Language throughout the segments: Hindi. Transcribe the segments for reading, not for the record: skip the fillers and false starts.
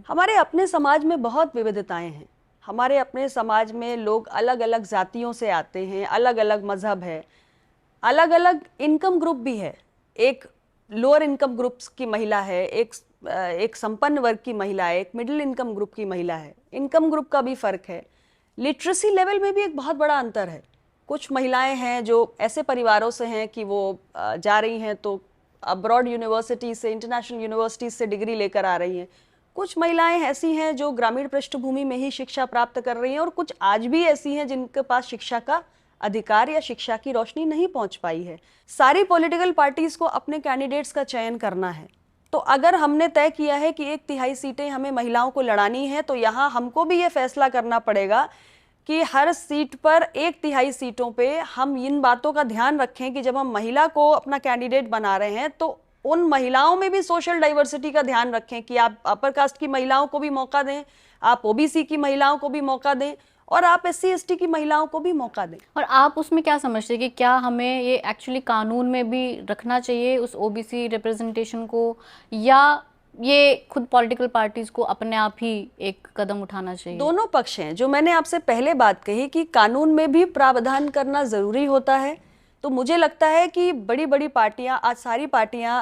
हमारे अपने समाज में बहुत विविधताएं हैं। हमारे अपने समाज में लोग अलग अलग जातियों से आते हैं, अलग अलग मजहब है, अलग अलग इनकम ग्रुप भी है। एक लोअर इनकम ग्रुप्स की महिला है, एक संपन्न वर्ग की महिला है, एक मिडिल इनकम ग्रुप की महिला है। इनकम ग्रुप का भी फर्क है। लिटरेसी लेवल में भी एक बहुत बड़ा अंतर है। कुछ महिलाएं हैं जो ऐसे परिवारों से हैं कि वो जा रही हैं तो अब्रॉड यूनिवर्सिटी से, इंटरनेशनल यूनिवर्सिटी से डिग्री लेकर आ रही हैं। कुछ महिलाएं ऐसी हैं जो ग्रामीण पृष्ठभूमि में ही शिक्षा प्राप्त कर रही हैं, और कुछ आज भी ऐसी हैं जिनके पास शिक्षा का अधिकार या शिक्षा की रोशनी नहीं पहुंच पाई है। सारी पॉलिटिकल पार्टीज को अपने कैंडिडेट्स का चयन करना है। तो अगर हमने तय किया है कि 1/3 सीटें हमें महिलाओं को लड़ानी है, तो यहाँ हमको भी ये फैसला करना पड़ेगा कि हर सीट पर 1/3 सीटों पे हम इन बातों का ध्यान रखें कि जब हम महिला को अपना कैंडिडेट बना रहे हैं तो उन महिलाओं में भी सोशल डाइवर्सिटी का ध्यान रखें कि आप अपर कास्ट की महिलाओं को भी मौका दें, आप ओबीसी की महिलाओं को भी मौका दें, और आप SC ST की महिलाओं को भी मौका दें। और आप उसमें क्या समझते हैं कि क्या हमें ये एक्चुअली कानून में भी रखना चाहिए उस OBC रिप्रेजेंटेशन को, या ये खुद पॉलिटिकल पार्टीज को अपने आप ही एक कदम उठाना चाहिए? दोनों पक्ष हैं। जो मैंने आपसे पहले बात कही कि कानून में भी प्रावधान करना जरूरी होता है, तो मुझे लगता है कि बड़ी बड़ी पार्टियां, आज सारी पार्टियां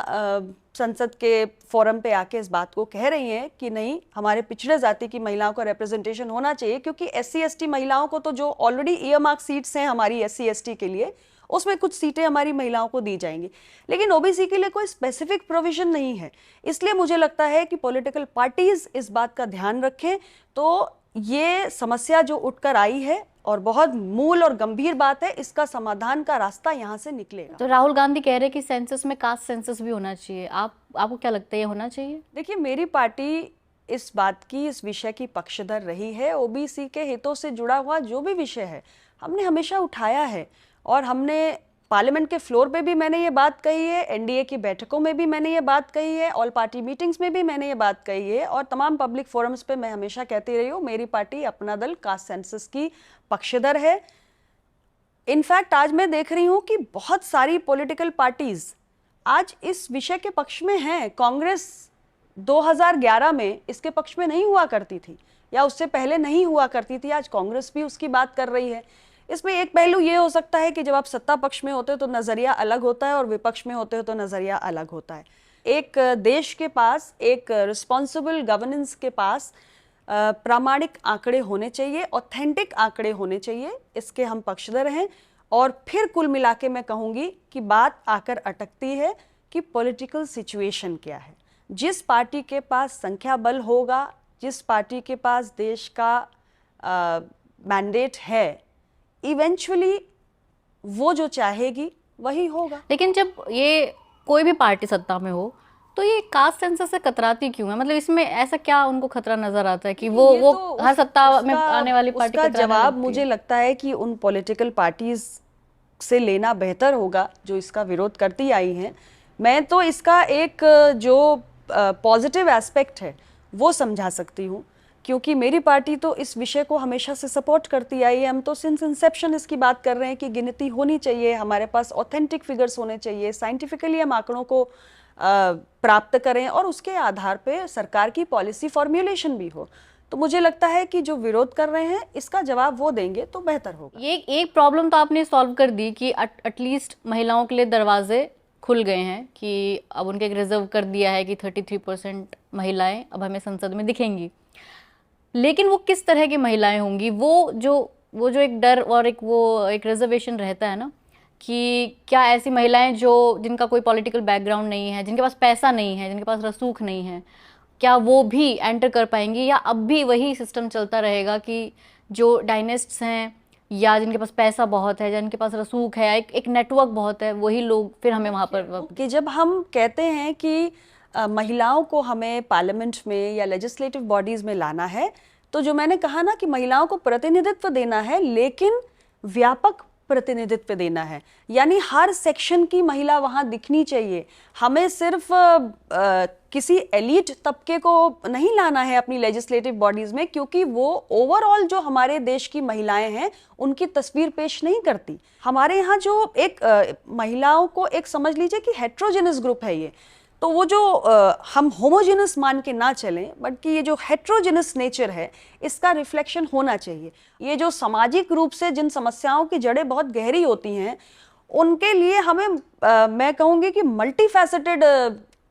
संसद के फोरम पे आके इस बात को कह रही हैं कि नहीं, हमारे पिछड़े जाति की महिलाओं का रिप्रेजेंटेशन होना चाहिए, क्योंकि SC ST महिलाओं को तो जो ऑलरेडी ईयरमार्क सीट्स हैं हमारी SC ST के लिए, उसमें कुछ सीटें हमारी महिलाओं को दी जाएंगी, लेकिन OBC के लिए कोई स्पेसिफिक प्रोविजन नहीं है। इसलिए मुझे लगता है कि पॉलिटिकल पार्टीज इस बात का ध्यान रखें तो ये समस्या जो उठकर आई है और बहुत मूल और गंभीर बात है, इसका समाधान का रास्ता यहाँ से निकलेगा। तो राहुल गांधी कह रहे हैं कि सेंसस में कास्ट सेंसस भी होना चाहिए। आपको क्या लगता है, ये होना चाहिए? देखिए, मेरी पार्टी इस बात की, इस विषय की पक्षधर रही है। OBC के हितों से जुड़ा हुआ जो भी विषय है हमने हमेशा उठाया है, और हमने पार्लियामेंट के फ्लोर पे भी मैंने ये बात कही है, NDA की बैठकों में भी मैंने ये बात कही है, ऑल पार्टी मीटिंग्स में भी मैंने ये बात कही है, और तमाम पब्लिक फोरम्स पे मैं हमेशा कहती रही हूँ, मेरी पार्टी, अपना दल, कास्ट सेंसस की पक्षधर है। इनफैक्ट आज मैं देख रही हूँ कि बहुत सारी पॉलिटिकल पार्टीज आज इस विषय के पक्ष में हैं। कांग्रेस 2011 में इसके पक्ष में नहीं हुआ करती थी, या उससे पहले नहीं हुआ करती थी, आज कांग्रेस भी उसकी बात कर रही है। इसमें एक पहलू ये हो सकता है कि जब आप सत्ता पक्ष में होते हो तो नजरिया अलग होता है, और विपक्ष में होते हो तो नजरिया अलग होता है। एक देश के पास, एक रिस्पॉन्सिबल गवर्नेंस के पास प्रामाणिक आंकड़े होने चाहिए, ऑथेंटिक आंकड़े होने चाहिए, इसके हम पक्षधर हैं। और फिर कुल मिला के मैं कहूँगी कि बात आकर अटकती है कि पॉलिटिकल सिचुएशन क्या है। जिस पार्टी के पास संख्या बल होगा, जिस पार्टी के पास देश का मैंडेट है, इवेंचुअली वो जो चाहेगी वही होगा। लेकिन जब ये कोई भी पार्टी सत्ता में हो तो ये कास्ट सेंसस से कतराती क्यों है? मतलब इसमें ऐसा क्या उनको खतरा नजर आता है कि वो तो हर सत्ता में आने वाली पार्टी का जवाब मुझे लगता है कि उन पॉलिटिकल पार्टीज से लेना बेहतर होगा जो इसका विरोध करती आई हैं। मैं तो इसका एक जो पॉजिटिव एस्पेक्ट है वो समझा सकती हूँ, क्योंकि मेरी पार्टी तो इस विषय को हमेशा से सपोर्ट करती आई है। हम तो सिंस इंसेप्शन इसकी बात कर रहे हैं कि गिनती होनी चाहिए, हमारे पास ऑथेंटिक फिगर्स होने चाहिए, साइंटिफिकली हम आंकड़ों को प्राप्त करें, और उसके आधार पे सरकार की पॉलिसी फॉर्मुलेशन भी हो। तो मुझे लगता है कि जो विरोध कर रहे हैं इसका जवाब वो देंगे तो बेहतर होगा। ये एक प्रॉब्लम तो आपने सॉल्व कर दी कि एटलीस्ट महिलाओं के लिए दरवाजे खुल गए हैं, कि अब उनके रिजर्व कर दिया है कि 33% महिलाएं अब हमें संसद में दिखेंगी। लेकिन वो किस तरह की महिलाएं होंगी? वो जो एक डर और एक रिजर्वेशन रहता है ना, कि क्या ऐसी महिलाएं जिनका कोई पॉलिटिकल बैकग्राउंड नहीं है, जिनके पास पैसा नहीं है, जिनके पास रसूख नहीं है, क्या वो भी एंटर कर पाएंगी, या अब भी वही सिस्टम चलता रहेगा कि जो डायनेस्ट्स हैं या जिनके पास पैसा बहुत है, जिनके पास रसूख है, एक नेटवर्क बहुत है, वही लोग फिर हमें वहाँ पर कि जब हम कहते हैं कि महिलाओं को हमें पार्लियामेंट में या लेजिस्लेटिव बॉडीज में लाना है, तो जो मैंने कहा ना कि महिलाओं को प्रतिनिधित्व देना है, लेकिन व्यापक प्रतिनिधित्व देना है, यानी हर सेक्शन की महिला वहां दिखनी चाहिए। हमें सिर्फ किसी एलीट तबके को नहीं लाना है अपनी लेजिस्लेटिव बॉडीज में, क्योंकि वो ओवरऑल जो हमारे देश की महिलाएं हैं उनकी तस्वीर पेश नहीं करती। हमारे यहाँ जो एक महिलाओं को एक समझ लीजिए कि हेट्रोजेनस ग्रुप है ये, तो वो जो हम होमोजेनस मान के ना चलें, बट कि ये जो हेट्रोजेनस नेचर है इसका रिफ्लेक्शन होना चाहिए। ये जो सामाजिक रूप से जिन समस्याओं की जड़ें बहुत गहरी होती हैं, उनके लिए हमें मैं कहूँगी कि मल्टी फैसेटेड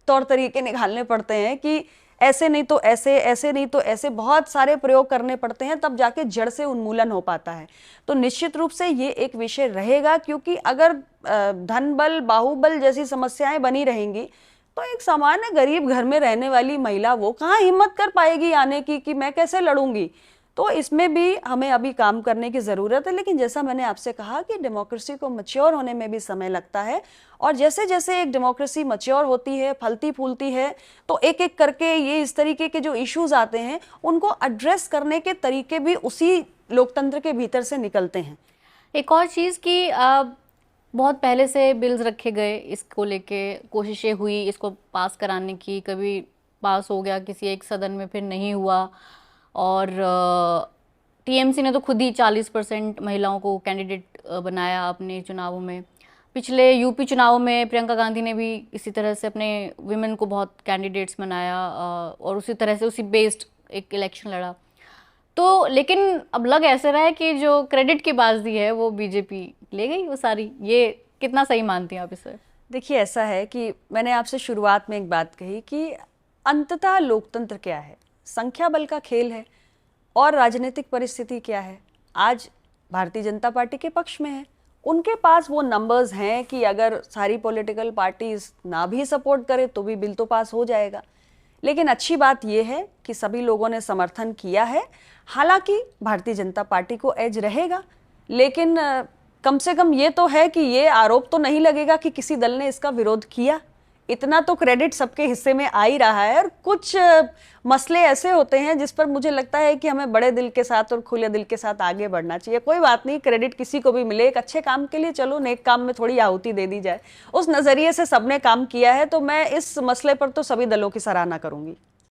तौर तरीके निकालने पड़ते हैं कि ऐसे नहीं तो ऐसे, ऐसे नहीं तो ऐसे, बहुत सारे प्रयोग करने पड़ते हैं, तब जाके जड़ से उन्मूलन हो पाता है। तो निश्चित रूप से ये एक विषय रहेगा, क्योंकि अगर धन बल, बाहुबल जैसी समस्याएं बनी रहेंगी तो एक सामान्य गरीब घर में रहने वाली महिला वो कहाँ हिम्मत कर पाएगी आने की कि मैं कैसे लड़ूंगी। तो इसमें भी हमें अभी काम करने की ज़रूरत है। लेकिन जैसा मैंने आपसे कहा कि डेमोक्रेसी को मैच्योर होने में भी समय लगता है, और जैसे जैसे एक डेमोक्रेसी मैच्योर होती है, फलती फूलती है, तो एक एक करके ये इस तरीके के जो इश्यूज आते हैं उनको एड्रेस करने के तरीके भी उसी लोकतंत्र के भीतर से निकलते हैं। एक और चीज़ कि बहुत पहले से बिल्स रखे गए, इसको लेके कोशिशें हुई इसको पास कराने की, कभी पास हो गया किसी एक सदन में, फिर नहीं हुआ, और टीएमसी ने तो खुद ही 40% महिलाओं को कैंडिडेट बनाया अपने चुनावों में। पिछले यूपी चुनाव में प्रियंका गांधी ने भी इसी तरह से अपने विमेन को बहुत कैंडिडेट्स बनाया, और उसी तरह से उसी बेस्ड एक इलेक्शन लड़ा। तो लेकिन अब लग ऐसे रहा है कि जो क्रेडिट की बाजी है वो बीजेपी ले गई वो सारी। ये कितना सही मानती हैं आप इसे? देखिए, ऐसा है कि मैंने आपसे शुरुआत में एक बात कही कि अंततः लोकतंत्र क्या है, संख्या बल का खेल है, और राजनीतिक परिस्थिति क्या है। आज भारतीय जनता पार्टी के पक्ष में है, उनके पास वो नंबर्स हैं कि अगर सारी पॉलिटिकल पार्टीज ना भी सपोर्ट करे तो भी बिल तो पास हो जाएगा। लेकिन अच्छी बात यह है कि सभी लोगों ने समर्थन किया है। हालांकि भारतीय जनता पार्टी को एज रहेगा, लेकिन कम से कम ये तो है कि ये आरोप तो नहीं लगेगा कि किसी दल ने इसका विरोध किया। इतना तो क्रेडिट सबके हिस्से में आ ही रहा है। और कुछ मसले ऐसे होते हैं जिस पर मुझे लगता है कि हमें बड़े दिल के साथ और खुले दिल के साथ आगे बढ़ना चाहिए। कोई बात नहीं, क्रेडिट किसी को भी मिले, एक अच्छे काम के लिए चलो नेक काम में थोड़ी आहुति दे दी जाए, उस नज़रिए से सबने काम किया है। तो मैं इस मसले पर तो सभी दलों की सराहना करूंगी।